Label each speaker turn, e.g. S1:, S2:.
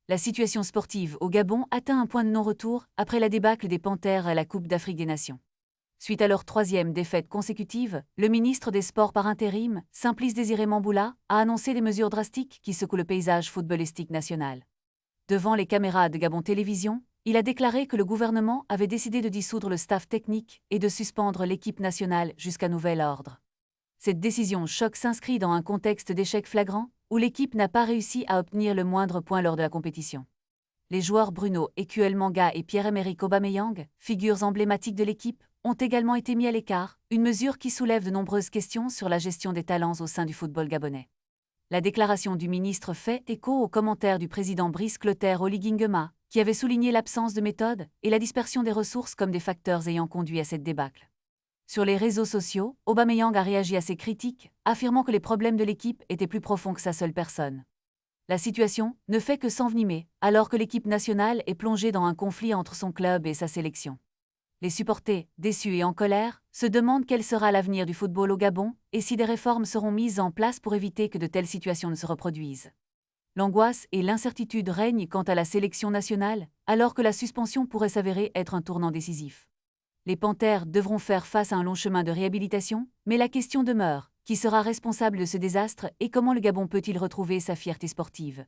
S1: La situation sportive au Gabon atteint un point de non-retour après la débâcle des Panthères à la Coupe d'Afrique des Nations. Suite à leur troisième défaite consécutive, le ministre des Sports par intérim, Simplice Désiré Mamboula, a annoncé des mesures drastiques qui secouent le paysage footballistique national. Devant les caméras de Gabon Télévision, il a déclaré que le gouvernement avait décidé de dissoudre le staff technique et de suspendre l'équipe nationale jusqu'à nouvel ordre. Cette décision choc s'inscrit dans un contexte d'échec flagrant où l'équipe n'a pas réussi à obtenir le moindre point lors de la compétition. Les joueurs Bruno Ekuel Manga et Pierre-Emerick Aubameyang, figures emblématiques de l'équipe, ont également été mis à l'écart, une mesure qui soulève de nombreuses questions sur la gestion des talents au sein du football gabonais. La déclaration du ministre fait écho aux commentaires du président Brice Clotaire Oligui, qui avait souligné l'absence de méthode et la dispersion des ressources comme des facteurs ayant conduit à cette débâcle. Sur les réseaux sociaux, Aubameyang a réagi à ces critiques, affirmant que les problèmes de l'équipe étaient plus profonds que sa seule personne. La situation ne fait que s'envenimer, alors que l'équipe nationale est plongée dans un conflit entre son club et sa sélection. Les supporters, déçus et en colère, se demandent quel sera l'avenir du football au Gabon et si des réformes seront mises en place pour éviter que de telles situations ne se reproduisent. L'angoisse et l'incertitude règnent quant à la sélection nationale, alors que la suspension pourrait s'avérer être un tournant décisif. Les Panthères devront faire face à un long chemin de réhabilitation, mais la question demeure, qui sera responsable de ce désastre et comment le Gabon peut-il retrouver sa fierté sportive ?